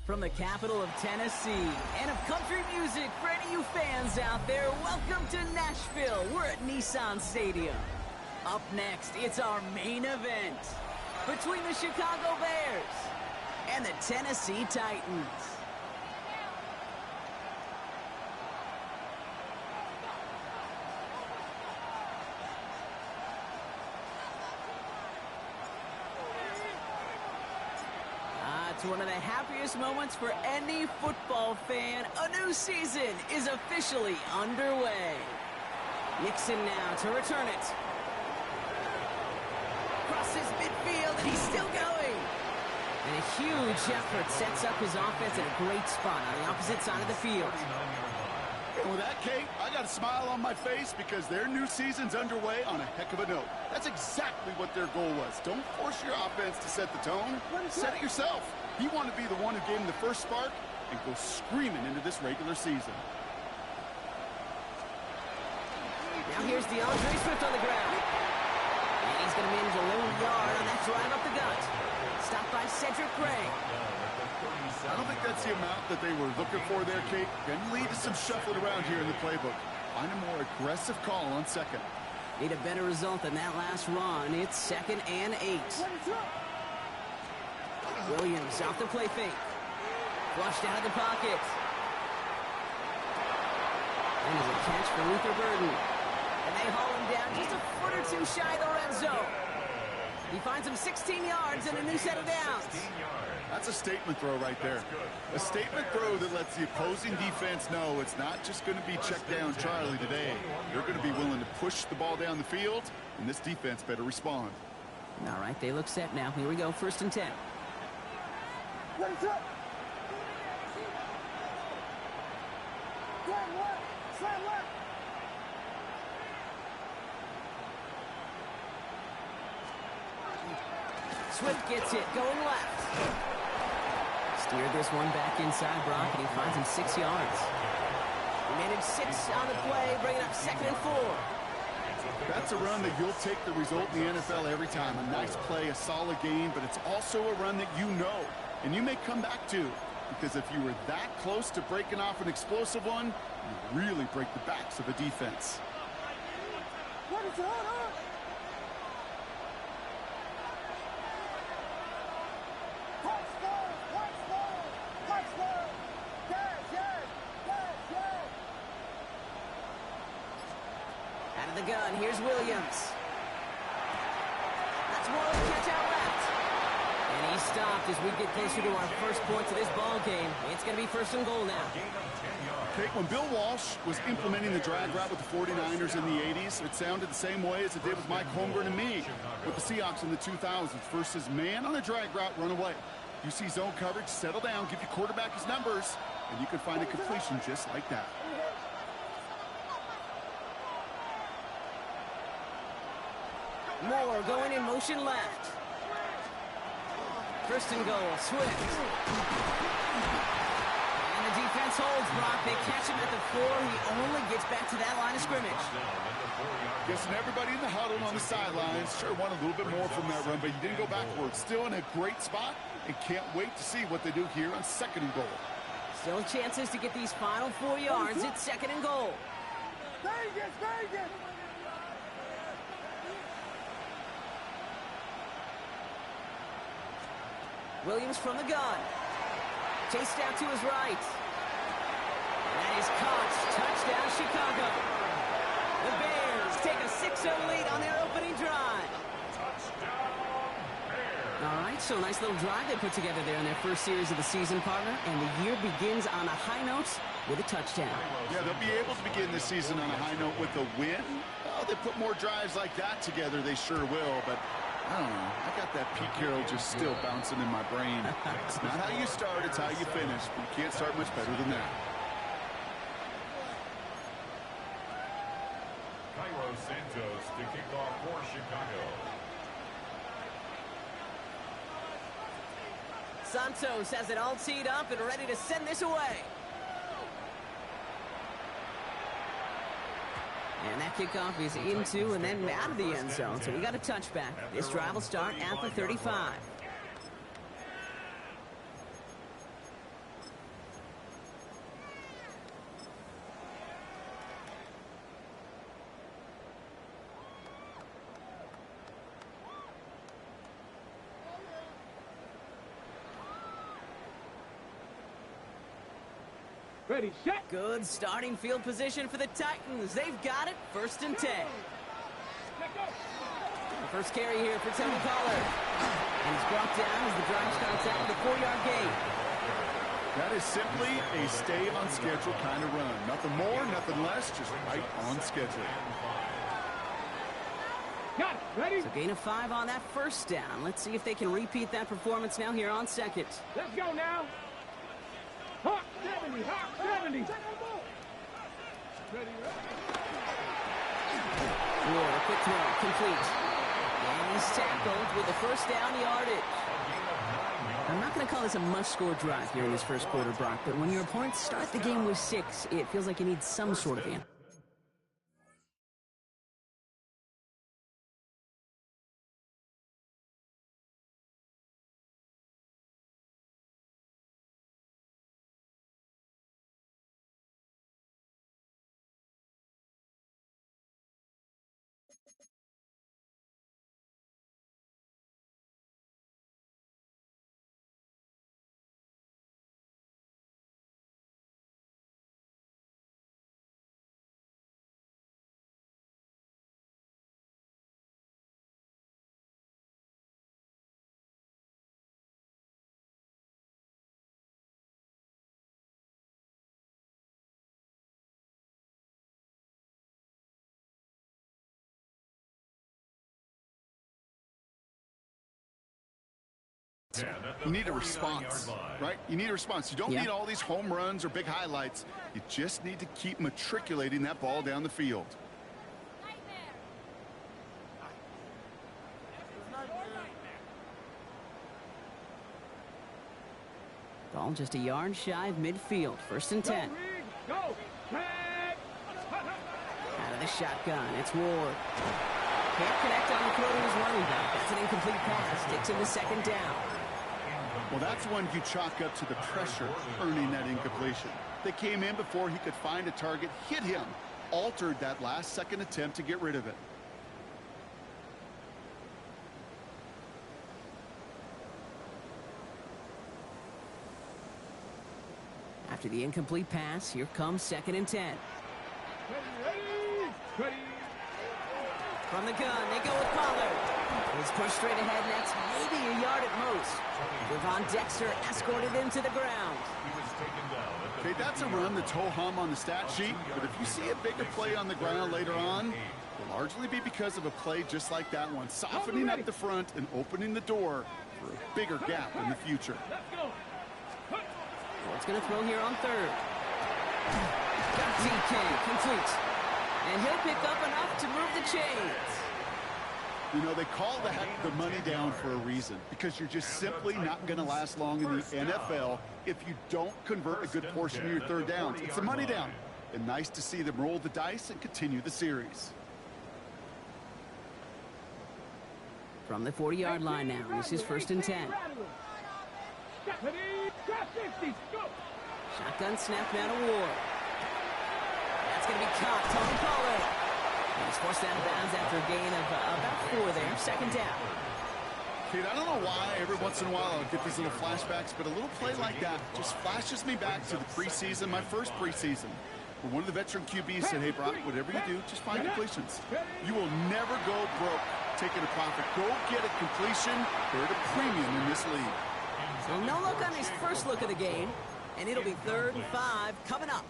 From the capital of Tennessee and of country music for any of you fans out there, welcome to Nashville. We're at Nissan Stadium. Up next, it's our main event between the Chicago Bears and the Tennessee Titans. It's one of the happiest moments for any football fan. A new season is officially underway. Nixon now to return it. Crosses midfield, and he's still going. And a huge effort sets up his offense in a great spot on the opposite side of the field. And with that, Kate, I got a smile on my face because their new season's underway on a heck of a note. That's exactly what their goal was. Don't force your offense to set the tone. Set it yourself. You want to be the one who gave him the first spark and go screaming into this regular season. Now here's DeAndre Swift on the ground. And he's going to manage a lone yard on that drive up the gut. Stopped by Cedric Gray. I don't think that's the amount that they were looking for there, Kate. Can lead to some shuffling around here in the playbook. Find a more aggressive call on second. Need a better result than that last run. It's 2nd and 8. Williams off the play fake. Flushed out of the pocket. And there's a catch for Luther Burden. And they haul him down just a foot or two shy of the red zone. He finds him 16 yards and a new set of downs. That's a statement throw right there. A statement throw that lets the opposing defense know it's not just going to be check down Charlie today. They're going to be willing to push the ball down the field, and this defense better respond. All right, they look set now. Here we go, 1st and 10. Swift gets it, going left. Steered this one back inside Brock, and he finds him 6 yards. He managed 6 on the play, bringing up 2nd and 4. That's a run that you'll take the result in the NFL every time. A nice play, a solid game, but it's also a run that you know, and you may come back to. Because if you were that close to breaking off an explosive one, you really break the backs of a defense. What is on? Out of the gun, here's Williams. That's more than catch out left. And he stopped as we get closer to our first points of this ball game. It's going to be 1st and goal now. Okay, when Bill Walsh was implementing the drag route with the 49ers in the 80s, it sounded the same way as it did with Mike Holmgren and me with the Seahawks in the 2000s. Versus man on a drag route, run away. You see zone coverage, settle down, give your quarterback his numbers, and you can find a completion just like that. Moore going in motion left. 1st and goal, Swift. And the defense holds Brock. They catch him at the 4. He only gets back to that line of scrimmage. Guessing everybody in the huddle on the sidelines sure wanted a little bit more from that run, but he didn't go backwards. Still in a great spot, and can't wait to see what they do here on 2nd and goal. Still chances to get these final 4 yards. It's 2nd and goal. Vegas! Williams from the gun. Chased out to his right. And that is caught. Touchdown, Chicago. The Bears take a 6-0 lead on their opening drive. All right, so a nice little drive they put together there in their first series of the season, partner. And the year begins on a high note with a touchdown. Yeah, they'll be able to begin this season on a high note with a win. Oh, they put more drives like that together, they sure will, but I don't know. I got that Pete Carroll just still bouncing in my brain. It's not how you start, it's how you finish. You can't start much better than that. Cairo Santos to kick off for Chicago. Santos has it all teed up and ready to send this away. And that kickoff is into and then out of the end zone. So we got a touchback. This drive will start at the 35. Ready, set. Good starting field position for the Titans. They've got it, 1st and 10. Let go. The first carry here for Tony Pollard. And he's brought down as the drive starts out with a 4-yard gain. That is simply a stay-on-schedule kind of run. Nothing more, nothing less, just right on schedule. Got it. Ready? So gain of 5 on that first down. Let's see if they can repeat that performance now here on 2nd. Let's go now. Hawk 70, Hawk 70. Ready, Ward, a quick throw, complete. And he's tackled with the first down yardage. I'm not going to call this a must-score drive here in this first quarter, Brock, but when your opponents start the game with 6, it feels like you need some sort of answer. You need a response, right? You need a response. You don't need all these home runs or big highlights. You just need to keep matriculating that ball down the field. Ball just a yard shy of midfield. 1st and 10. go. Out of the shotgun, it's Ward. Can't connect on the throw to his running back. That's an incomplete pass. Gets him the 2nd down. Well, that's one you chalk up to the pressure earning that incompletion. They came in before he could find a target, hit him, altered that last-second attempt to get rid of it. After the incomplete pass, here comes 2nd and 10. Ready. From the gun, they go with Pollard. He's pushed straight ahead, and that's maybe a yard at most. Devon Dexter escorted him to the ground. Okay, that's a run that's ho-hum on the stat sheet, but if you see a bigger play on the ground later on, it'll largely be because of a play just like that one, softening up the front and opening the door for a bigger gap in the future. Let's go. Ward's going to throw here on 3rd. DK, complete. And he'll pick up enough to move the chains. You know, they call that the money down for a reason, because you're just simply not going to last long in the NFL if you don't convert a good portion of your 3rd downs. It's a money down. And nice to see them roll the dice and continue the series. From the 40-yard line now, this is 1st and 10. Shotgun snap now to Ward. That's going to be caught. Tony Pollard. He's forced out of bounds after a gain of about 4 there. 2nd down. Kate, I don't know why every once in a while I'll get these little flashbacks, but a little play like that just flashes me back to the preseason, my first preseason. Where one of the veteran QBs said, hey, Brock, whatever you do, just find completions. You will never go broke taking a profit. Go get a completion. They're at a premium in this league. So no look on his first look of the game, and it'll be 3rd and 5 coming up.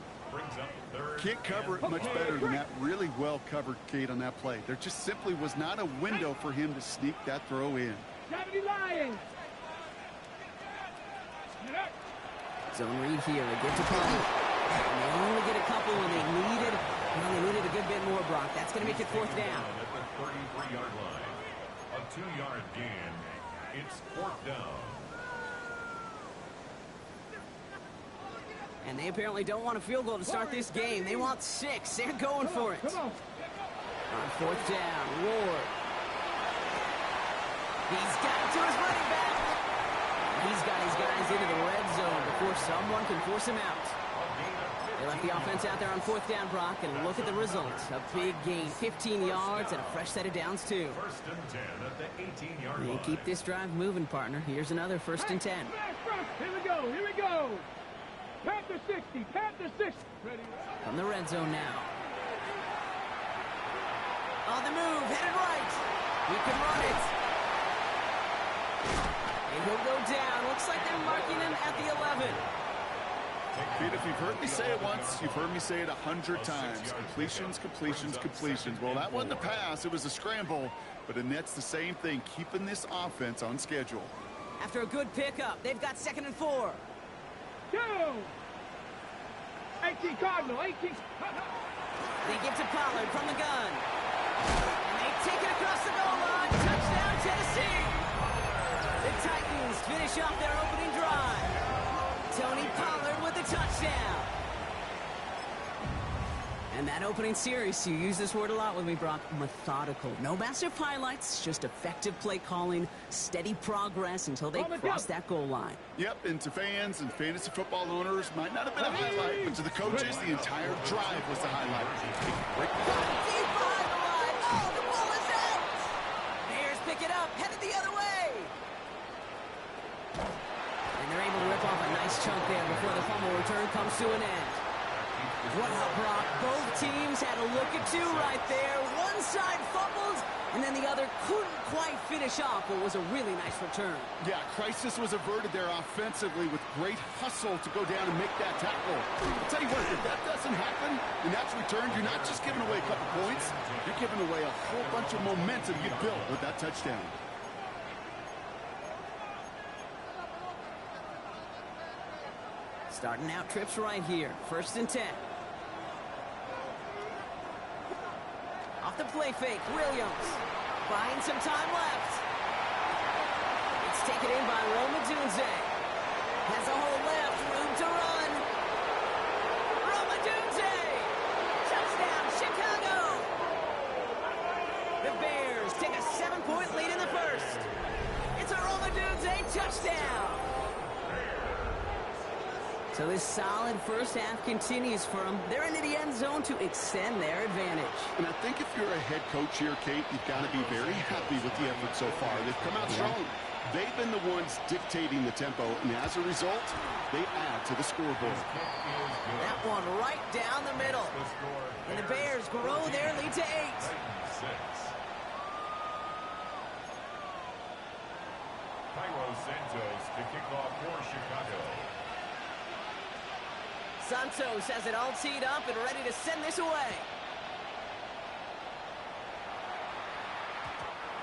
Can't cover it much better than that really well covered, Kate, on that play. There just simply was not a window for him to sneak that throw in. Zone read here. They get to Pollard. And they only get a couple when they needed a good bit more, Brock. That's going to make it 4th down. At the 33-yard line. A 2-yard gain. It's 4th down. And they apparently don't want a field goal to start this game. They want 6. They're going for it. On 4th down, Ward. He's got it to his running back. He's got his guys into the red zone before someone can force him out. They left the offense out there on 4th down, Brock, and look at the results. A big gain, 15 yards, and a fresh set of downs, too. 1st and 10 at the 18-yard line. And keep this drive moving, partner. Here's another 1st and 10. Here we go. Panther 60, Panther 60. Ready. From the red zone now. On the move, headed right. He can run it. And he'll go down. Looks like they're marking him at the 11. Pete, if you've heard me say it once, you've heard me say it 100 times. Completions, completions, completions. Well, that wasn't a pass. It was a scramble. But that's the same thing, keeping this offense on schedule. After a good pickup, they've got 2nd and 4. 2. 18 Cardinal, 18. They give to Pollard from the gun. And they take it across the goal line. Touchdown, Tennessee. The Titans finish off their opening drive. Tony Pollard with the touchdown. And that opening series, you use this word a lot with me, Brock, methodical. No massive highlights, just effective play calling, steady progress until they cross that goal line. Yep, and to fans and fantasy football owners, might not have been a highlight, but to the coaches, the entire drive was the highlight. Deep behind the line. Oh, the ball is out. Bears pick it up, headed the other way. And they're able to rip off a nice chunk there before the fumble return comes to an end. What up, Brock? Both teams had a look at two right there. One side fumbled, and then the other couldn't quite finish off what was a really nice return. Yeah, crisis was averted there offensively with great hustle to go down and make that tackle. I'll tell you what, if that doesn't happen and that's returned, you're not just giving away a couple points, you're giving away a whole bunch of momentum you built with that touchdown. Starting out trips right here. 1st and 10. Off the play fake, Williams. Buying some time left. It's taken in by Roma Dunze. Has a hole left, room to run. Roma Dunze! Touchdown, Chicago! The Bears take a 7-point lead in the first. It's a Roma Dunze touchdown! So this solid first half continues for them. They're into the end zone to extend their advantage. And I think if you're a head coach here, Kate, you've got to be very happy with the effort so far. They've come out strong. They've been the ones dictating the tempo, and as a result, they add to the scoreboard. That one right down the middle. And the Bears grow their lead to 8. Cairo Santos to kick off for Chicago. Santos has it all teed up and ready to send this away.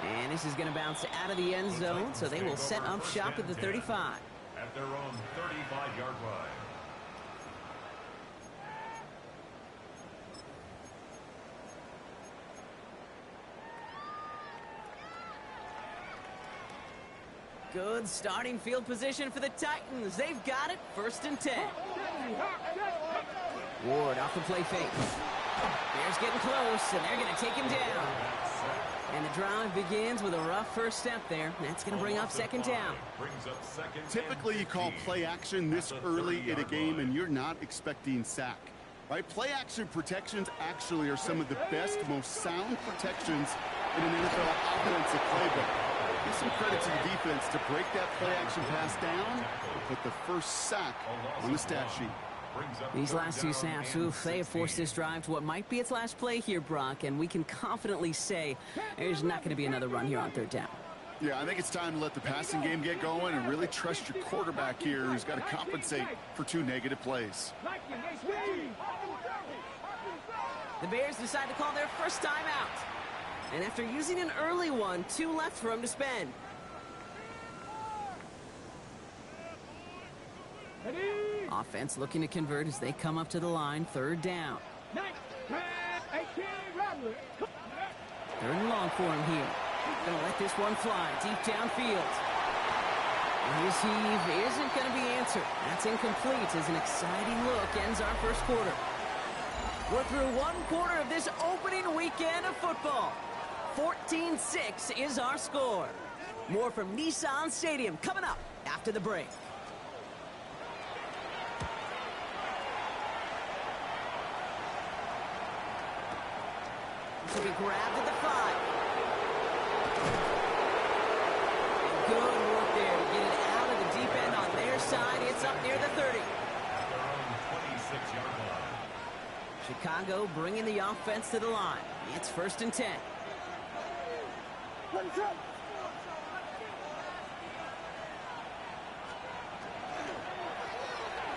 And this is going to bounce out of the end zone, so they will set up shop at the 35. At their own 35-yard line. Good starting field position for the Titans. They've got it, 1st and 10. Ward off the play fake. Bears getting close, and they're going to take him down. And the drive begins with a rough first step there. That's going to bring up 2nd down. Typically, you call play action this early in a game, and you're not expecting sack. Right? Play action protections actually are some of the best, most sound protections in an NFL offensive playbook. Give some credit to the defense to break that play action pass down and put the first sack on the stat sheet. These last 2 snaps, they have forced this drive to what might be its last play here, Brock, and we can confidently say there's not going to be another run here on 3rd down. Yeah, I think it's time to let the passing game get going and really trust your quarterback here, who's got to compensate for 2 negative plays. The Bears decide to call their first timeout. And after using an early one, 2 left for him to spend. Offense looking to convert as they come up to the line, 3rd down. 3rd and long for him here. Gonna let this one fly deep downfield. And his heave isn't gonna be answered. That's incomplete as an exciting look ends our first quarter. We're through 1 quarter of this opening weekend of football. 14-6 is our score. More from Nissan Stadium coming up after the break. To be grabbed at the 5. And good work there to get it out of the deep end on their side. It's up near the 30. 6-yard line. Chicago bringing the offense to the line. It's 1st and 10.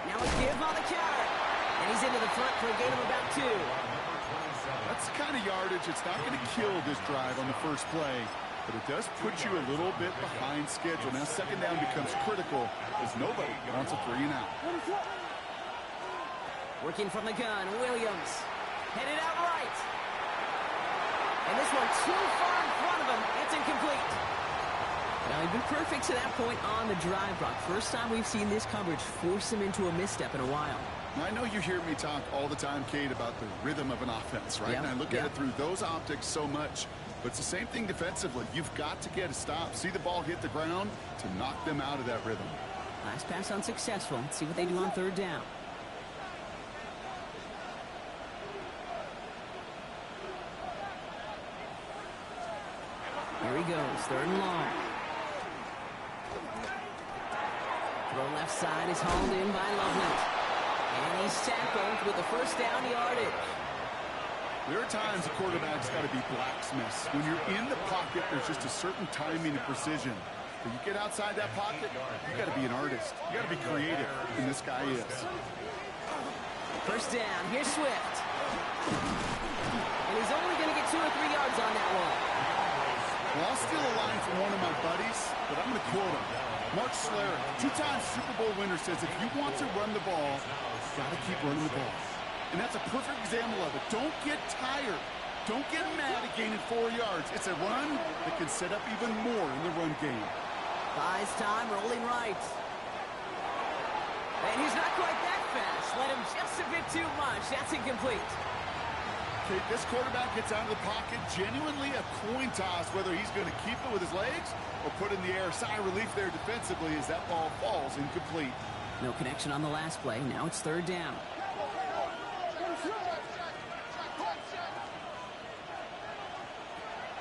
Now a give on the counter. And he's into the front for a gain of about 2. That's the kind of yardage. It's not going to kill this drive on the first play, but it does put you a little bit behind schedule. Now 2nd down becomes critical as nobody wants a 3 and out. Working from the gun, Williams. Headed out right. And this one too far in front of him. It's incomplete. Now, he'd been perfect to that point on the drive, Brock. First time we've seen this coverage force him into a misstep in a while. I know you hear me talk all the time, Kate, about the rhythm of an offense, right? Yep. And I look at it through those optics so much. But it's the same thing defensively. You've got to get a stop, see the ball hit the ground to knock them out of that rhythm. Last pass unsuccessful. Let's see what they do on 3rd down. Here he goes, 3rd and long. Throw left side is hauled in by Loveland. And he's tackled with the 1st down yardage. There are times the quarterback's got to be blacksmiths. When you're in the pocket, there's just a certain timing and precision. When you get outside that pocket, you got to be an artist. You got to be creative, and this guy is. 1st down, here's Swift. And he's only going to get 2 or 3 yards on that one. Well, I'll steal a line from one of my buddies, but I'm going to quote him. Mark Schlereth, 2-time Super Bowl winner, says if you want to run the ball, you've got to keep running the ball. And that's a perfect example of it. Don't get tired. Don't get mad at gaining 4 yards. It's a run that can set up even more in the run game. Buys time, rolling right. And he's not quite that fast. Let him just a bit too much. That's incomplete. Okay, this quarterback gets out of the pocket, genuinely a coin toss whether he's going to keep it with his legs or put in the air. Sigh of relief there defensively as that ball falls incomplete. No connection on the last play. Now it's 3rd down.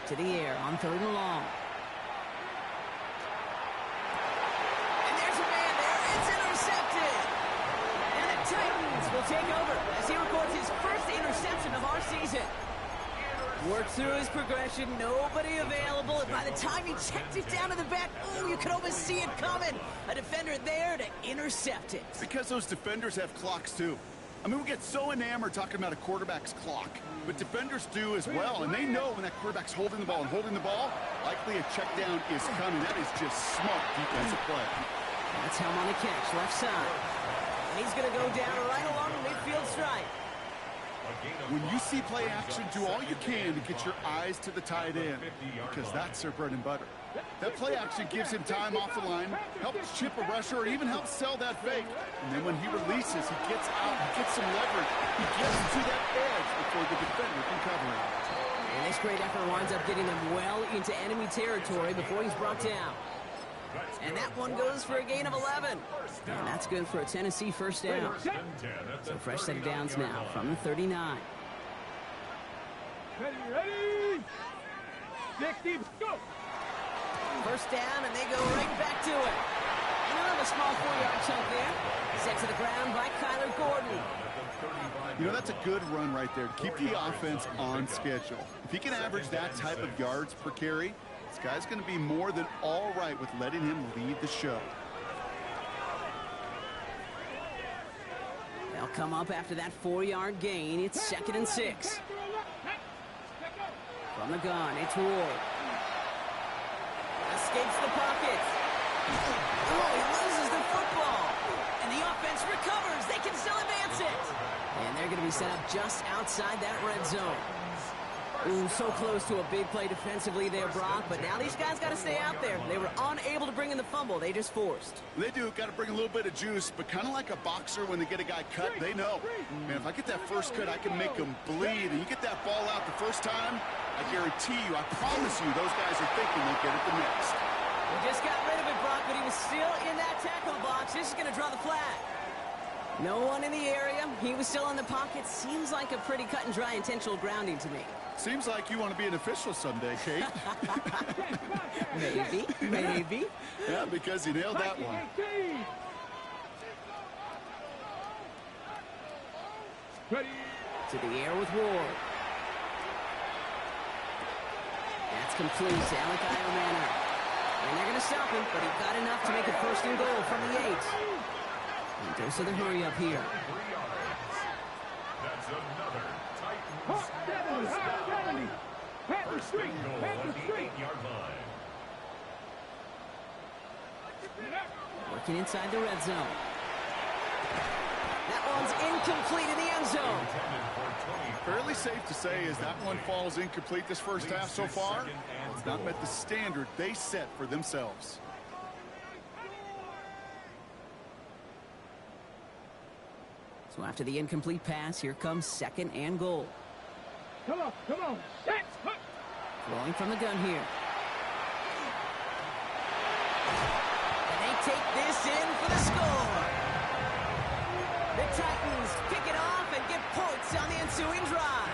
To the air on 3rd and long. And there's a man there. It's intercepted. And the Titans will take over as he records his first interception of our season. Worked through his progression. Nobody available. And by the time he checked it down to the back, oh, you could almost see it coming. A defender there to intercept it. Because those defenders have clocks too. I mean, we get so enamored talking about a quarterback's clock, but defenders do as well, and they know when that quarterback's holding the ball and holding the ball, likely a check down is coming. That is just smart defensive play. That's him on the catch, left side. And he's going to go down right along the midfield stripe. When you see play action, do all you can to get your eyes to the tight end, because that's their bread and butter. That play action gives him time off the line, helps chip a rusher, or even helps sell that fake. And then when he releases, he gets out, he gets some leverage. He gets to that edge before the defender can cover him. And this great effort winds up getting them well into enemy territory before he's brought down. And that one goes for a gain of 11. And that's good for a Tennessee 1st down. So fresh set of downs now from the 39. Ready? 60, go! 1st down, and they go right back to it. Another small 4-yard chunk there. Set to the ground by Kyler Gordon. You know, that's a good run right there to keep the offense on schedule. If he can average that type of yards per carry, this guy's going to be more than all right with letting him lead the show. They'll come up after that 4-yard gain. It's 2nd and 6. From the gun, it's Ward. Escapes the pocket. Oh, he loses the football. And the offense recovers. They can still advance it. And they're going to be set up just outside that red zone. Ooh, so close to a big play defensively there, Brock. But now these guys got to stay out there. They were unable to bring in the fumble. They just forced. They do. Got to bring a little bit of juice, but kind of like a boxer when they get a guy cut, they know. Man, if I get that first cut, I can make him bleed. And you get that ball out the first time, I guarantee you, I promise you, those guys are thinking they'll get it the next. He just got rid of it, Brock, but he was still in that tackle box. This is going to draw the flag. No one in the area. He was still in the pocket. Seems like a pretty cut and dry intentional grounding to me. Seems like you want to be an official someday, Kate. Maybe. Yeah, because he nailed that one. Ready. To the air with Ward. That's complete to Alec Iomana. And they're going to stop him, but he got enough to make it first and goal from the 8. And dose of the hurry up here. 3 yards. That's another Titans. Hot 70, hot 70. Pat the First street, and goal pat at the the street. 8-yard line. Working inside the red zone. That one's incomplete in the end zone. Intended for 20. Fairly safe to say as that one falls incomplete this first half so far. It's not met the standard they set for themselves. So after the incomplete pass, here comes second and goal. Come on, come on. That's hot. Throwing from the gun here. And they take this in for the score. The Titans pick it off and get points on the ensuing drive.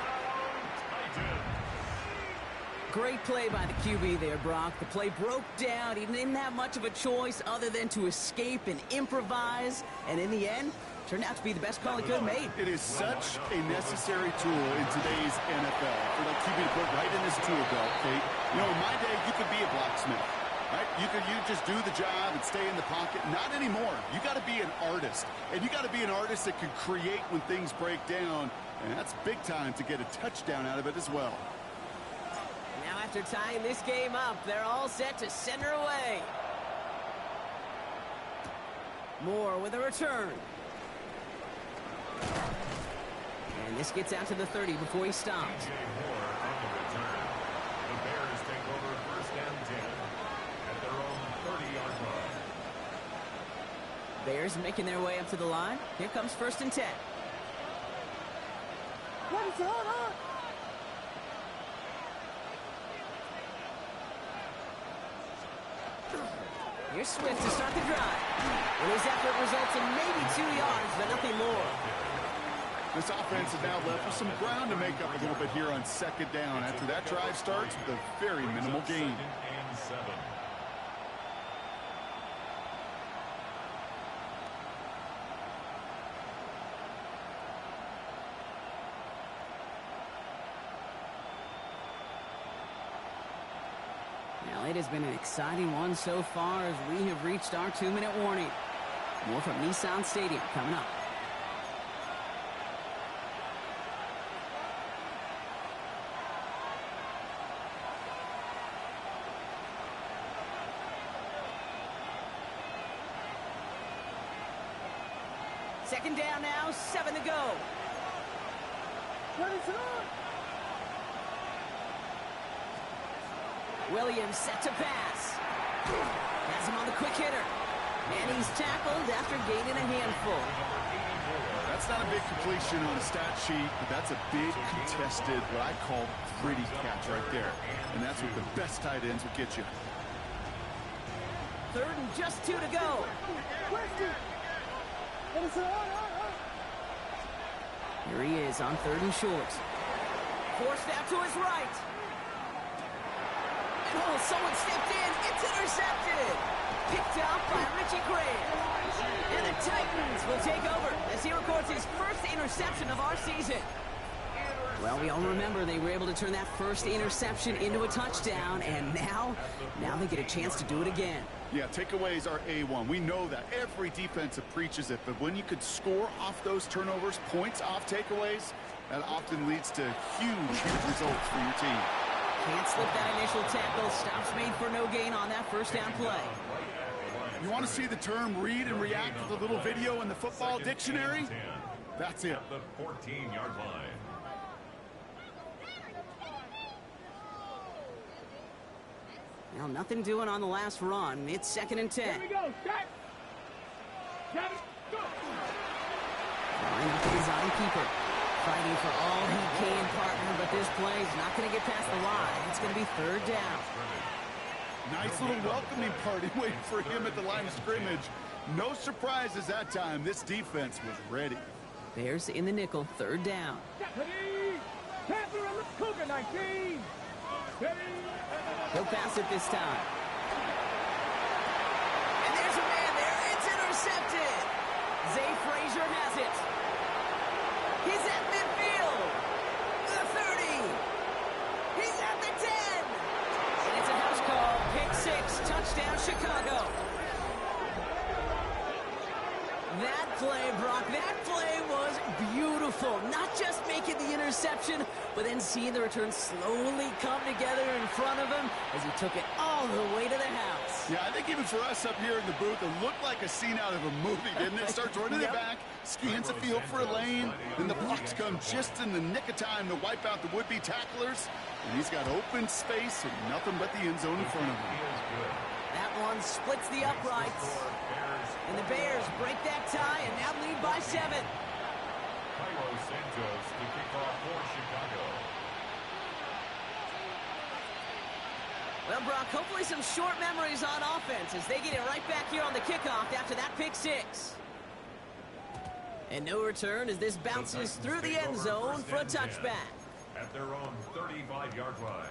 Great play by the QB there, Brock. The play broke down. He didn't have much of a choice other than to escape and improvise. And in the end, turned out to be the best call he could have made. It is such a necessary tool in today's NFL for the QB to put right in his tool belt, Kate. You know, in my day, you could be a blacksmith, right? You just do the job and stay in the pocket. Not anymore. You got to be an artist. And you got to be an artist that can create when things break down. And that's big time to get a touchdown out of it as well. Now after tying this game up, they're all set to send her away. Moore with a return. And this gets out to the 30 before he stops. J. Moore on the return. The Bears take over first and 10 at their own 30-yard line. Bears making their way up to the line. Here comes first and 10. What is on? Here's Swift to start the drive. And his effort results in maybe 2 yards, but nothing more. This offense is now left with some ground to make up a little bit here on second down after that drive starts with a very minimal gain. 2nd and 7. Now, it has been an exciting one so far as we have reached our 2-minute warning. More from Nissan Stadium coming up. Second down now, 7 to go. What is on? Williams set to pass. Has him on the quick hitter. And he's tackled after gaining a handful. That's not a big completion on a stat sheet, but that's a big contested, what I call gritty catch right there. And that's what the best tight ends will get you. Third and just 2 to go. What is on? Here he is on third and short. Forced out to his right. And oh, someone stepped in. It's intercepted. Picked up by Richie Graham. And the Titans will take over as he records his first interception of our season. Well, we all remember they were able to turn that first interception into a touchdown, and now they get a chance to do it again. Yeah, takeaways are A1. We know that. Every defensive preaches it, but when you could score off those turnovers, points off takeaways, that often leads to huge results for your team. Can't slip that initial tackle. Stops made for no gain on that first down play. You want to see the term read and react with a little video in the football dictionary? That's it. At the 14-yard line. Well, nothing doing on the last run. It's second and 10. Here we go. Shot. Shot it. Go. Line up the design keeper. Fighting for all he can, partner, but this play is not going to get past the line. It's going to be third down. Nice little welcoming party waiting for him at the line of scrimmage. No surprises that time. This defense was ready. Bears in the nickel, third down. Ready. Panther and the Cougar 19. Ready. He'll pass it this time. And there's a man there. It's intercepted. Zay Frazier has it. He's at midfield. The 30. He's at the 10. And it's a house call. Pick 6. Touchdown, Chicago. That play, Brock, that play was beautiful. Not just making the interception, but then seeing the return slowly come together in front of him as he took it all the way to the house. Yeah, I think even for us up here in the booth, it looked like a scene out of a movie, didn't it? Starts running it back, scans the field for a lane, and the blocks come just in the nick of time to wipe out the would-be tacklers. And he's got open space and nothing but the end zone in front of him. That one splits the uprights. And the Bears break that tie and now lead by 7. Carlos Santos to kick off for Chicago. Well, Brock, hopefully some short memories on offense as they get it right back here on the kickoff after that pick 6. And no return as this bounces through the end zone for a touchback. At their own 35-yard line.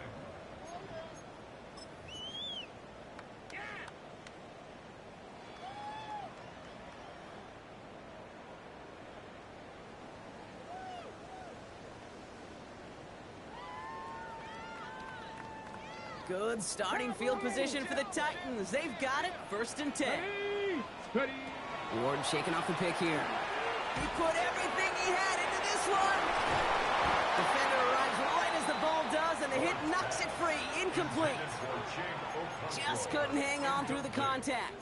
Good starting field position for the Titans. They've got it, 1st and 10. Ready. Ward shaking off the pick here. He put everything he had into this one. Defender arrives right as the ball does, and the hit knocks it free. Incomplete. Just couldn't hang on through the contact.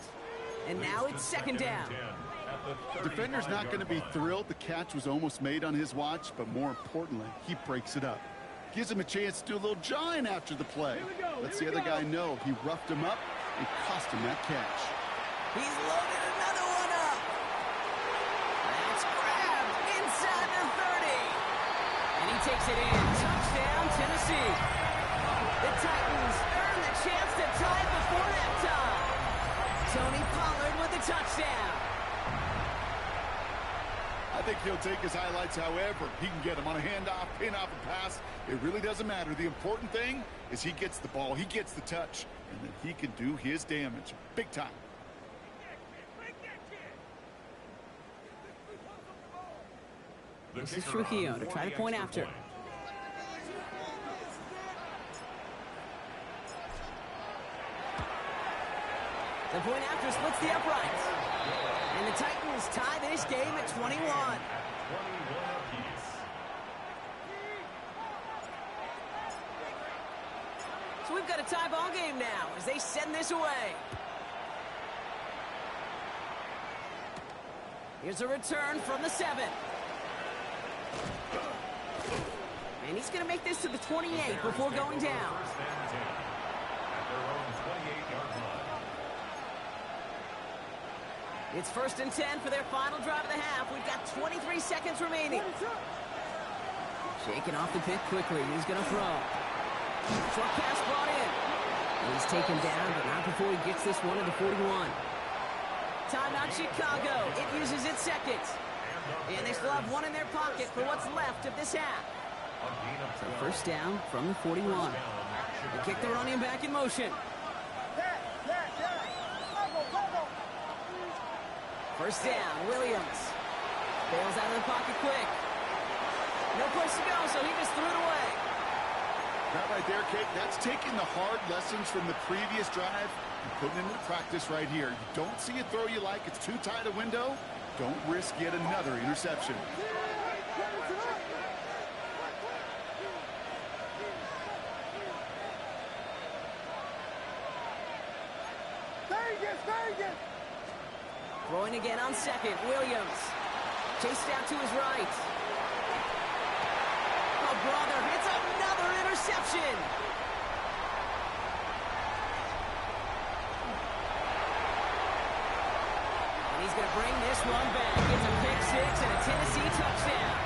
And now it's 2nd down. Defender's not going to be thrilled the catch was almost made on his watch, but more importantly, he breaks it up. Gives him a chance to do a little jawing after the play. Lets the other guy know he roughed him up and cost him that catch. He's loaded another one up. That's grabbed inside the 30. And he takes it in. Touchdown, Tennessee. The Titans earn the chance to tie it before that time. Tony Pollard with the touchdown. I think he'll take his highlights however he can get them on a handoff, pin-off, and pass. It really doesn't matter. The important thing is he gets the ball, he gets the touch, and then he can do his damage. Big time. This is Trujillo to try to point after. The point after splits the uprights. And the Titans tie this game at 21. So we've got a tie ball game now as they send this away. Here's a return from the 7. And he's going to make this to the 28 before going down. It's 1st and 10 for their final drive of the half. We've got 23 seconds remaining. Shaking off the pick quickly. He's going to throw. Short pass brought in. He's taken down, but not before he gets this one to the 41. Timeout Chicago. It uses its second. And they still have one in their pocket for what's left of this half. So 1st down from the 41. They kick the running back in motion. 1st down, Williams. Bails out of the pocket quick. No place to go, so he just threw it away. That right there, Kate, that's taking the hard lessons from the previous drive and putting it into practice right here. You don't see a throw you like, it's too tight a window. Don't risk yet another interception. Throwing again on 2nd, Williams. Chased out to his right. Oh, brother, it's another interception. And he's going to bring this one back. It's a pick 6 and a Tennessee touchdown.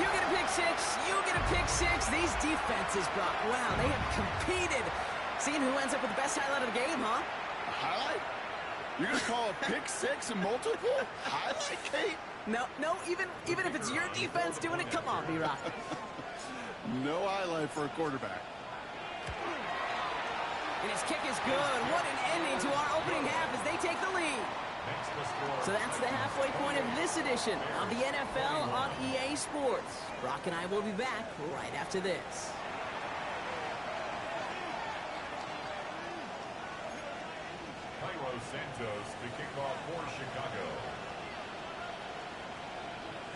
You get a pick 6, you get a pick 6. These defenses, Brock, wow, they have competed. Seeing who ends up with the best highlight of the game, huh? Highlight? You're going to call a pick 6 and multiple? Highlight, Kate? No, even if it's your defense doing it, come on, B-Rock. No highlight for a quarterback. And his kick is good. What an ending to our opening half as they take the lead. makes the score. So that's the halfway point of this edition of the NFL on EA Sports. Brock and I will be back right after this. Cairo Santos to kick off for Chicago.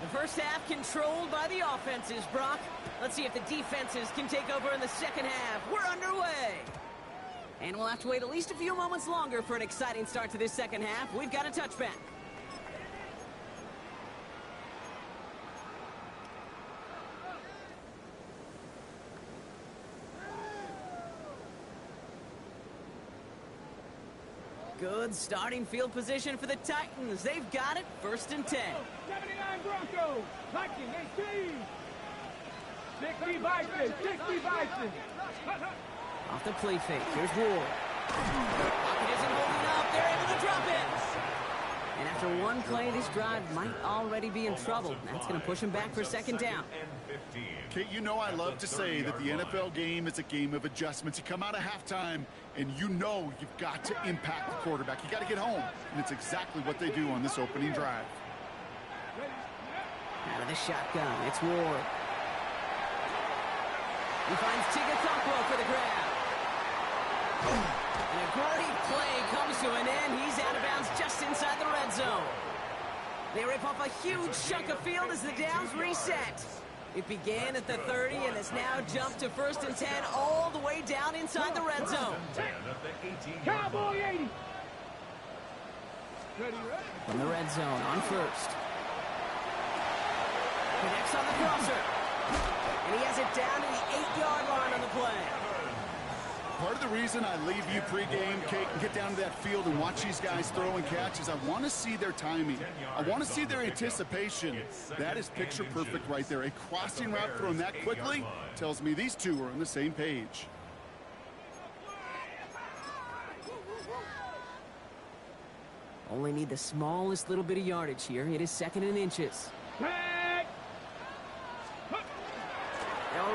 The first half controlled by the offenses, Brock. Let's see if the defenses can take over in the second half. We're underway. And we'll have to wait at least a few moments longer for an exciting start to this second half. We've got a touchback. Good starting field position for the Titans. They've got it. 1st and 10. 79 Broncos. Punching. 18. 60 Vikings. 60 Vikings. Off the play fake. Here's Ward. Pocket isn't holding up. They're able to drop it. And after one play, this drive might already be in trouble. That's going to push him back for 2nd down. Kate, you know I love to say that the NFL game is a game of adjustments. You come out of halftime, and you know you've got to impact the quarterback. You got to get home, and it's exactly what they do on this opening drive. Out of the shotgun, it's Ward. He finds Tigatopo for the grab. And a great play comes to an end. He's out of bounds just inside the red zone. They rip off a huge chunk of field as the downs reset. It began at the 30 and has now jumped to 1st and 10 all the way down inside the red zone. Cowboy 80. From the red zone on 1st. Connects on the crosser. And he has it down to the 8-yard line on the play. Part of the reason I leave you pregame, Kate, and get down to that field and watch these guys throw and catch is I want to see their timing. I want to see their anticipation. That is picture perfect right there. A crossing route thrown that quickly tells me these two are on the same page. Only need the smallest little bit of yardage here. It is 2nd and inches. They'll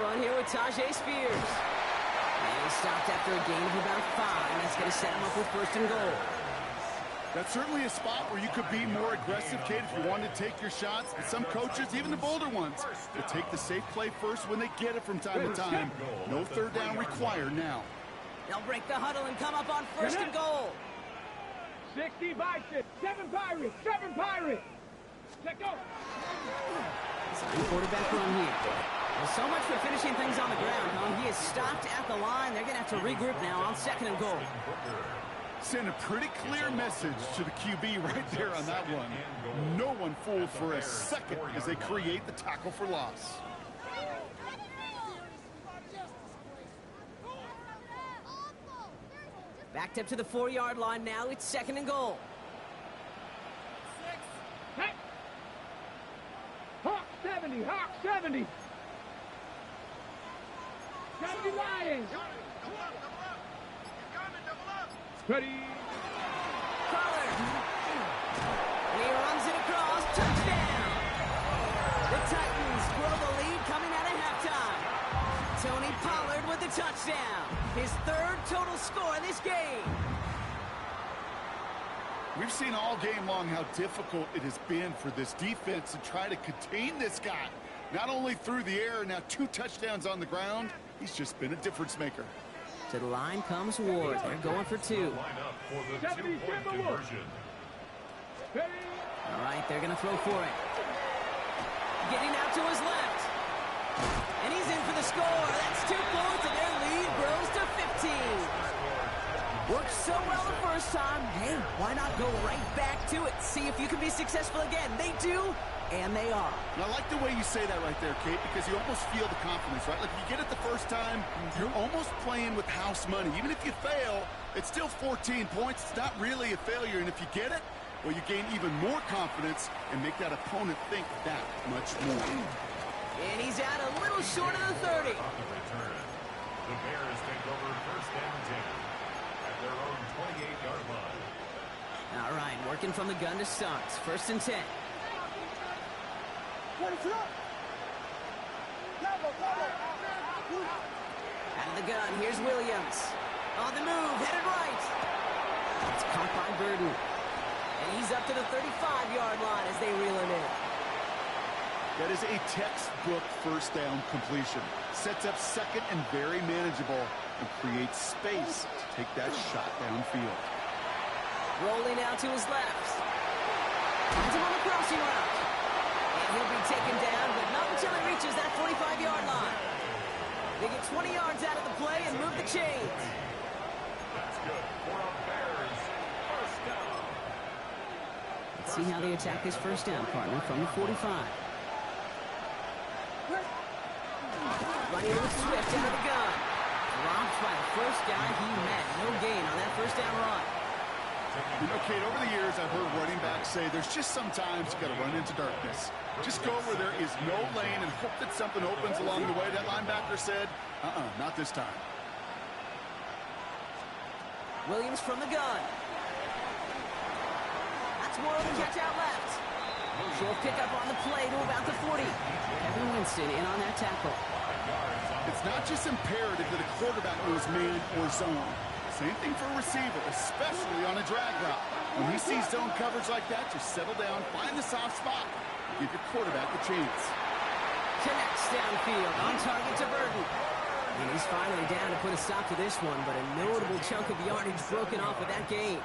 run here with Tajay Spears. And he stopped after a gain of about 5. That's going to set him up with 1st and goal. That's certainly a spot where you could be more aggressive, Kate, if you wanted to take your shots. But some coaches, even the bolder ones, will take the safe play first when they get it from time to time. No 3rd down required now. They'll break the huddle and come up on 1st and goal. 60 Vikings. 7 Pirates. 7 Pirates. Check go. Sign quarterback run here. Well, so much for finishing things on the ground, huh? He is stopped at the line. They're going to have to regroup now on 2nd and goal. Send a pretty clear message to the QB right there on that one. No one fooled for a second as they create the tackle for loss. Backed up to the 4-yard line now. It's 2nd and goal. Hey. Hawk 70. Hawk 70. 70 Lions. Ready. Pollard. And he runs it across. Touchdown. The Titans grow the lead coming out of halftime. Tony Pollard with the touchdown. His 3rd total score in this game. We've seen all game long how difficult it has been for this defense to try to contain this guy. Not only through the air, now 2 touchdowns on the ground. He's just been a difference maker. To the line comes Ward. They're going for 2. All right, they're going to throw for it. Getting out to his left. And he's in for the score. That's 2 points, and their lead grows to 15. Worked so well the first time. Hey, why not go right back to it? See if you can be successful again. They do, and they are. And I like the way you say that right there, Kate, because you almost feel the confidence, right? Like if you get it the first time, you're almost playing with house money. Even if you fail, it's still 14 points. It's not really a failure. And if you get it, well, you gain even more confidence and make that opponent think that much more. And he's out a little short of the 30. The Bears take over 1st and 10 at their own 28-yard line. All right, working from the gun to start. 1st and 10. Out of the gun, here's Williams. On the move, headed right. It's caught by Burden. And he's up to the 35-yard line as they reel him in. That is a textbook first down completion. Sets up second and very manageable and creates space to take that shot downfield. Rolling out to his left. Finds him on the crossing route. And he'll be taken down, but not until he reaches that 45-yard line. They get 20 yards out of the play and move the chains. That's good for a Bears first down. Let's see how they attack this first down, partner, from the 45. Running with Swift out of the gun. Dropped by the first guy he met. No gain on that first down run. You know, Kate, over the years, I've heard running backs say there's just sometimes you got to run into darkness. Just go where there is no lane and hope that something opens along the way. That linebacker said, not this time. Williams from the gun. That's more of a catch out left. Short pickup on the play to about the 40. Kevin Winston in on that tackle. It's not just imperative that a quarterback knows man or zone. Same thing for a receiver, especially on a drag route. When he sees zone coverage like that, just settle down, find the soft spot, give your quarterback a chance. Connects downfield, on target to Burton. And he's finally down to put a stop to this one, but a notable chunk of yardage broken off with that gain.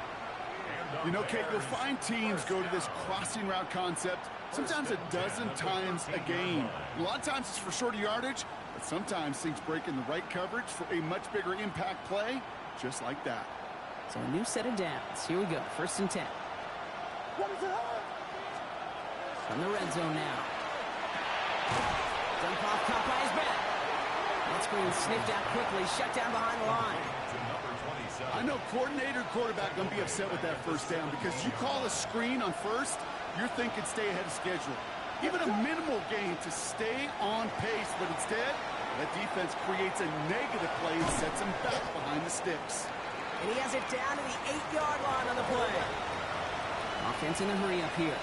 You know, Kate, you'll find teams go to this crossing route concept sometimes a dozen times a game. A lot of times it's for shorter yardage, but sometimes things break in the right coverage for a much bigger impact play, just like that. So a new set of downs. Here we go, 1st and 10. From the red zone now. Dump off, caught by his back. That screen sniffed out quickly, shut down behind the line. I know coordinator quarterback going to be upset with that first down because you call a screen on first, you're thinking stay ahead of schedule. Even a minimal gain to stay on pace, but instead, that defense creates a negative play and sets him back behind the sticks. And he has it down to the 8-yard line on the play. Offense in a hurry up here.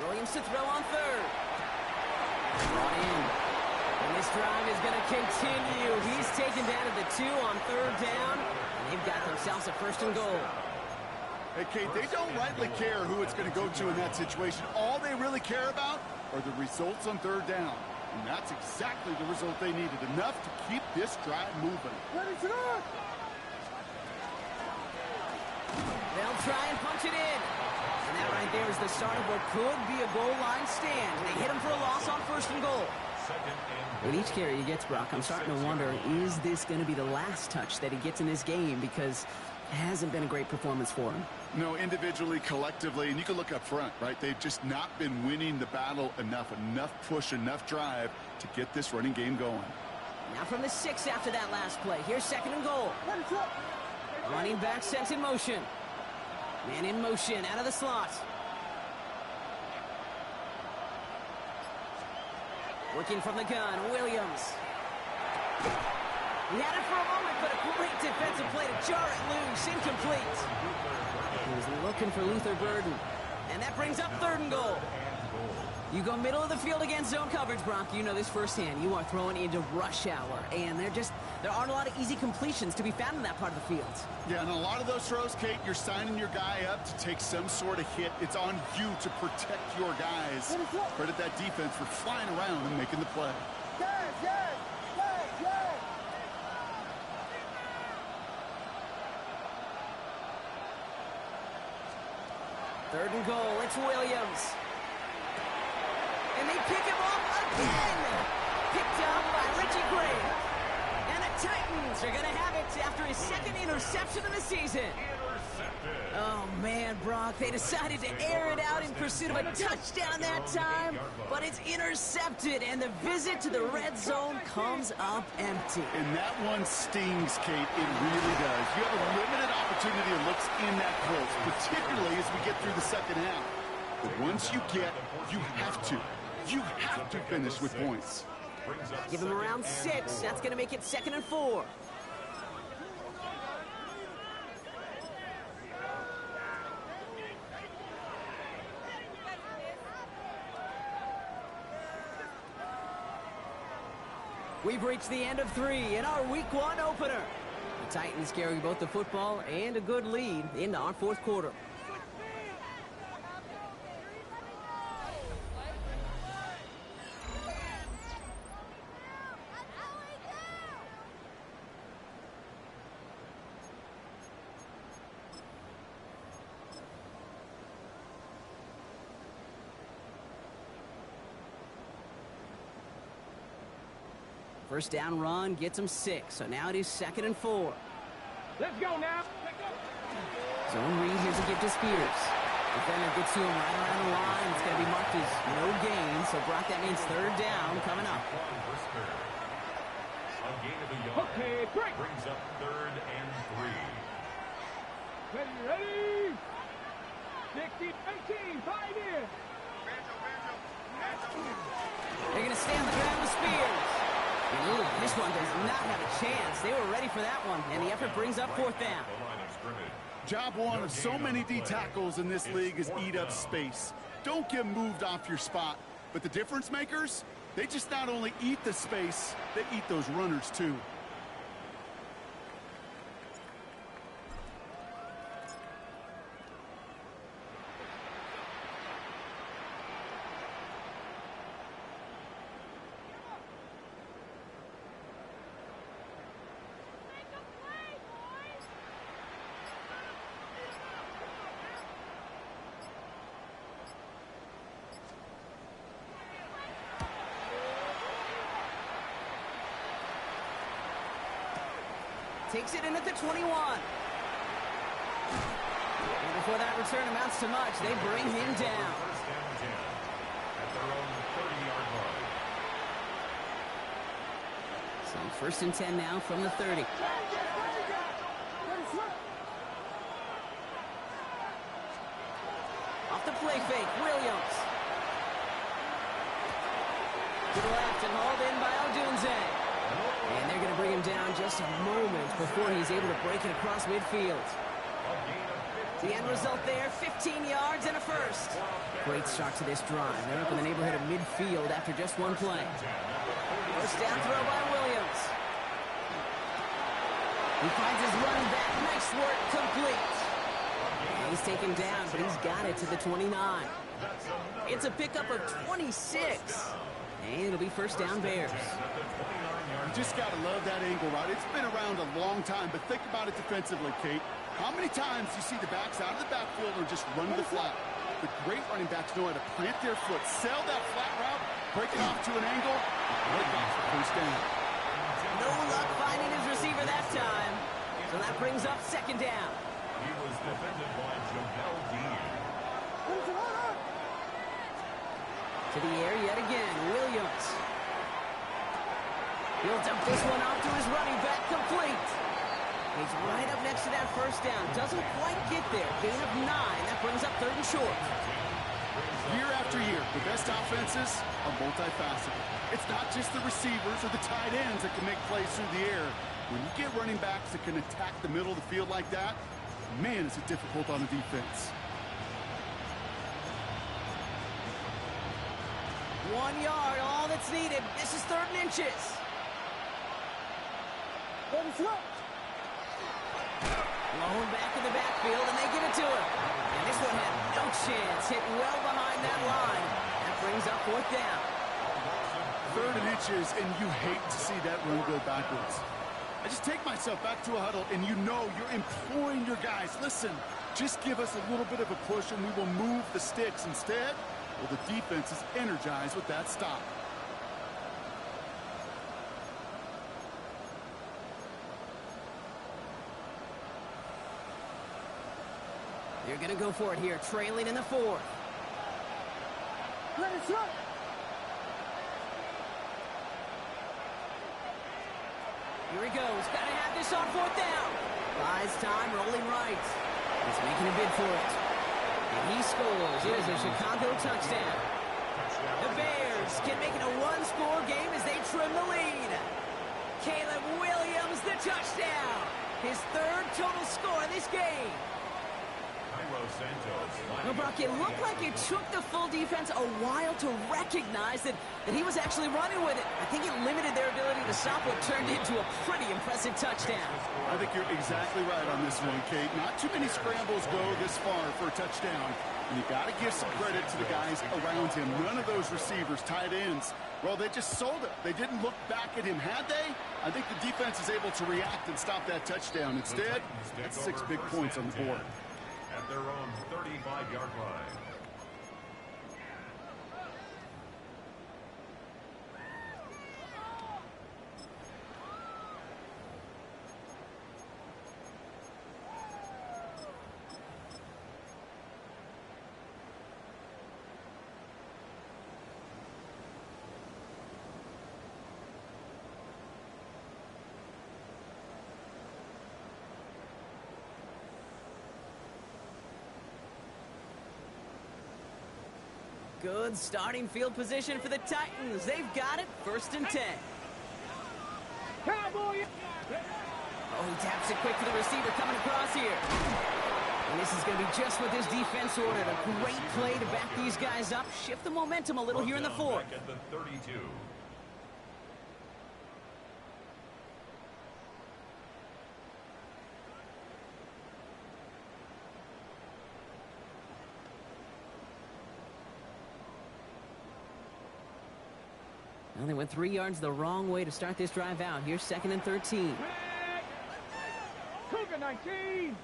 Williams to throw on 3rd. Brought in. And this drive is going to continue. He's taken down to the 2 on 3rd down. And they've got themselves a 1st and goal. Hey, Kate, they don't rightly care who it's going to go to in that situation. All they really care about are the results on 3rd down. And that's exactly the result they needed. Enough to keep this drive moving. They'll try and punch it in. And that right there is the start of what could be a goal line stand. They hit him for a loss on 1st and goal. With each carry he gets, Brock, I'm starting to wonder, is this going to be the last touch that he gets in this game? Because it hasn't been a great performance for him. No, individually, collectively, and you can look up front, right? They've just not been winning the battle enough push, enough drive to get this running game going. Now from the 6 after that last play. Here's 2nd and goal. Running back sent in motion. Man in motion out of the slot. Working from the gun, Williams. He had it for a moment, but a great defensive play to jar it loose. Incomplete. He was looking for Luther Burden. And that brings up 3rd and goal. You go middle of the field against zone coverage, Brock. You know this firsthand. You are throwing into rush hour. And there aren't a lot of easy completions to be found in that part of the field. Yeah, and a lot of those throws, Kate, you're signing your guy up to take some sort of hit. It's on you to protect your guys. Credit that defense for flying around and making the play. Third and goal, it's Williams. And they pick him up again. Picked up by Richie Gray. And the Titans are going to have it after his 2nd interception of the season. Oh, man, Brock, they decided to air it out in pursuit of a touchdown that time, but it's intercepted, and the visit to the red zone comes up empty. And that one stings, Kate. It really does. You have a limited opportunity of looks in that close, particularly as we get through the 2nd half. But once you have to finish with points. Give him around 6. That's going to make it 2nd and 4. We've reached the end of 3 in our Week 1 opener. The Titans carry both the football and a good lead into our fourth quarter. First down run gets him 6, so now it is 2nd and 4. Let's go now. Zone read, here's a give to Spears. Defender gets to him right around the line. It's going to be marked as no gain, so Brock, that means 3rd down coming up. A gain of a yard. Okay, break. Brings up 3rd and 3. Ready? 60, 18, 5 in. They're going to stay on the ground with Spears. Ooh, this one does not have a chance. They were ready for that one, and the effort brings up 4th down. Job one of so many D tackles in this league is eat up space. Don't get moved off your spot. But the difference makers, they just not only eat the space, they eat those runners too. Takes it in at the 21. And before that return amounts to much, they bring him down. First down 10 at their own 30-yard line. So 1st and 10 now from the 30. Off the play fake, Williams. To the left and hauled in by Odunze. And they're going to bring him down just a moment before he's able to break it across midfield. The end result there, 15 yards and a first. Great start to this drive. They're up in the neighborhood of midfield after just one play. First down throw by Williams. He finds his running back. Nice work, complete. And he's taken down, but he's got it to the 29. It's a pickup of 26. And it'll be first down Bears. You just got to love that angle route. It's been around a long time, but think about it defensively, Kate. How many times do you see the backs out of the backfield or just run to the flat? The great running backs know how to plant their foot, sell that flat route, break it off to an angle, break off for first down. No luck finding his receiver that time. So that brings up 2nd down. He was defended by Jamel Dean. To the air yet again, Williams. He'll dump this one off to his running back, complete. He's right up next to that first down. Doesn't quite get there. Gain of 9. That brings up 3rd and short. Year after year, the best offenses are multifaceted. It's not just the receivers or the tight ends that can make plays through the air. When you get running backs that can attack the middle of the field like that, man, is it difficult on the defense. 1 yard, all that's needed. This is 3rd and inches. Blown back in the backfield, and they give it to him. And this one had no chance. Hit well behind that line. That brings up 4th down. 3rd and inches, and you hate to see that run go backwards. I just take myself back to a huddle, and you know you're imploring your guys, listen, just give us a little bit of a push, and we will move the sticks. Instead, well, the defense is energized with that stop. They're going to go for it here, trailing in the 4th. Let it slip. Here he goes. Got to have this on 4th down. Buys time, rolling right. He's making a bid for it. And he scores. It is a Chicago touchdown. The Bears can make it a one-score game as they trim the lead. Caleb Williams, the touchdown. His 3rd total score in this game. Cairo Santos. No problem. Brock, it looked like it took the full defense a while to recognize that he was actually running with it. I think it limited their ability to stop what turned into a pretty impressive touchdown. I think you're exactly right on this one, Kate. Not too many scrambles go this far for a touchdown. And you got to give some credit to the guys around him. None of those receivers, tight ends, well, they just sold it. They didn't look back at him. Had they? I think the defense is able to react and stop that touchdown. Instead, that's 6 big points on the board. At their own 35-yard line. Good starting field position for the Titans. They've got it, 1st and 10. Cowboy! Oh, he taps it quick to the receiver coming across here. And this is going to be just what this defense ordered. A great play to back these guys up, shift the momentum a little here in the 4th. Back at the 32. Well, they went 3 yards the wrong way to start this drive out. Here's 2nd and 13. Cougar 19!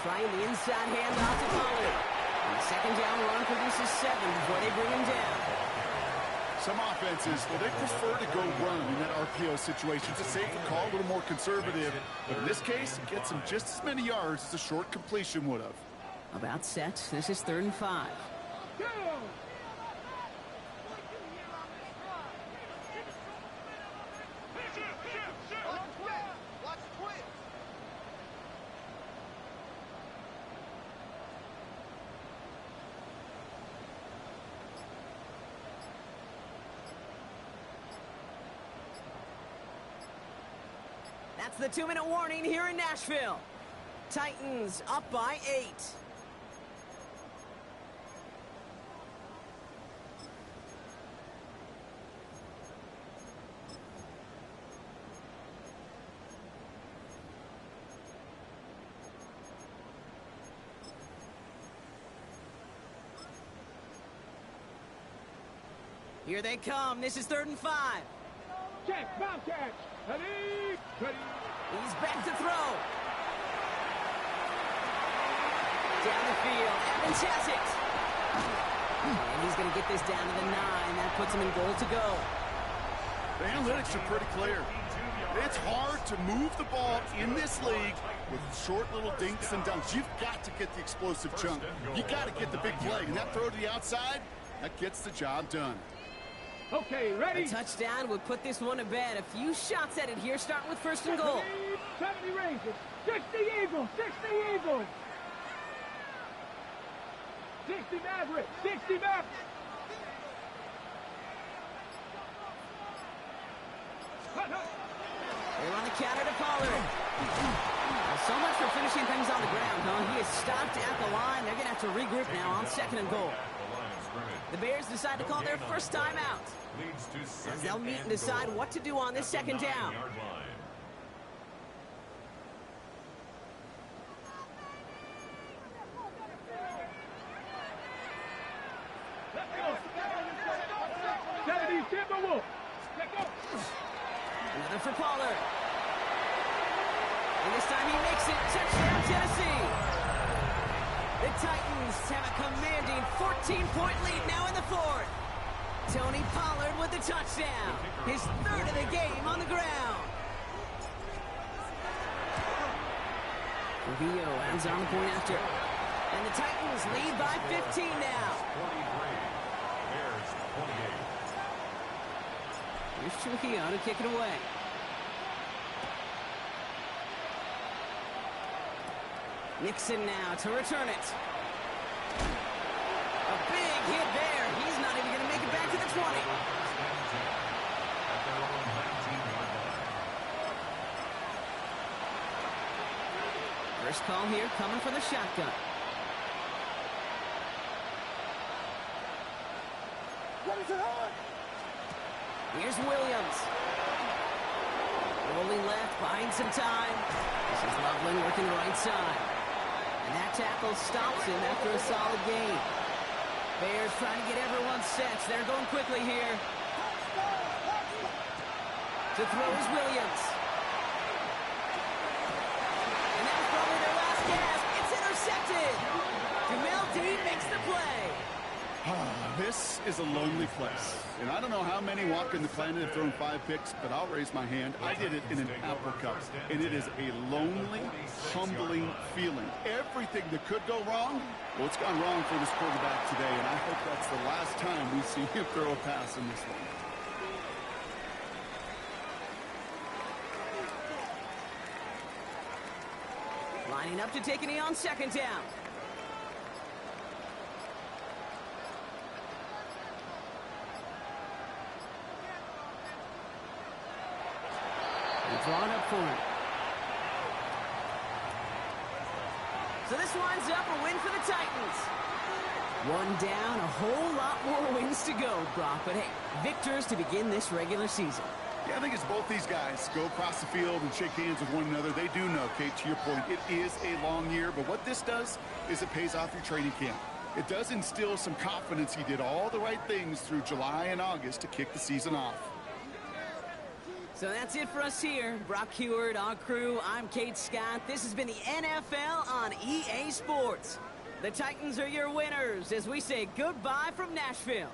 Trying the inside handoff to Pollard. And the 2nd down run produces 7 before they bring him down. Some offenses, well, they prefer to go run in that RPO situation. It's a safer call, a little more conservative. But in this case, it gets them just as many yards as a short completion would have. About set. This is 3rd and 5. Go! That's the 2-minute warning here in Nashville. Titans up by 8. Here they come. This is 3rd and 5. Check, bounce catch. Ready? Ready. He's back to throw. Down the field. Evans has it. And he's going to get this down to the 9. That puts him in goal to go. The analytics are pretty clear. It's hard to move the ball in this league with short little dinks and dunks. You've got to get the explosive chunk. You got to get the big play. And that throw to the outside, that gets the job done. Okay, ready? A touchdown would put this one to bed. A few shots at it here, starting with 1st and goal. 70 Rangers, 60 Eagles, 60 Eagles. 60 Mavericks, 60 Mavericks. They run the counter to Pollard. So much for finishing things on the ground, huh? He is stopped at the line. They're going to have to regroup now on 2nd and goal. The Bears decide to call their first timeout, as they'll meet and decide what to do on this 2nd down. Another for Pollard. And this time he makes it. Touchdown, Tennessee. The Titans have a commanding 14-point lead now in the 4th. Tony Pollard with the touchdown. His 3rd of the game on the ground. Rubio ends on the point after. And the Titans lead by 15 now. 43. Bears 28. Here's Trujillo to kick it away. Nixon now to return it. A big hit there. He's not even going to make it back to the 20. First call here coming from the shotgun. Here's Williams. Rolling left, buying some time. This is Loveland working right side. And that tackle stops him after a solid gain. Bears trying to get everyone set. They're going quickly here. To throw is Williams. And that was probably their last gasp. It's intercepted. Jamel Dean makes the play. This is a lonely place. And I don't know how many walking the planet have thrown 5 picks, but I'll raise my hand. I did it in an Apple Cup. And it is a lonely, humbling feeling. Everything that could go wrong, well, it's gone wrong for this quarterback today. And I hope that's the last time we see him throw a pass in this one. Lining up to take a knee on second down. Drawn up for it. So this winds up a win for the Titans. One down, a whole lot more wins to go, Brock. But hey, victors to begin this regular season. Yeah, I think it's both these guys go across the field and shake hands with one another. They do know, Kate, to your point, it is a long year. But what this does is it pays off your training camp. It does instill some confidence. He did all the right things through July and August to kick the season off. So that's it for us here. Brock Heward, our crew, I'm Kate Scott. This has been the NFL on EA Sports. The Titans are your winners as we say goodbye from Nashville.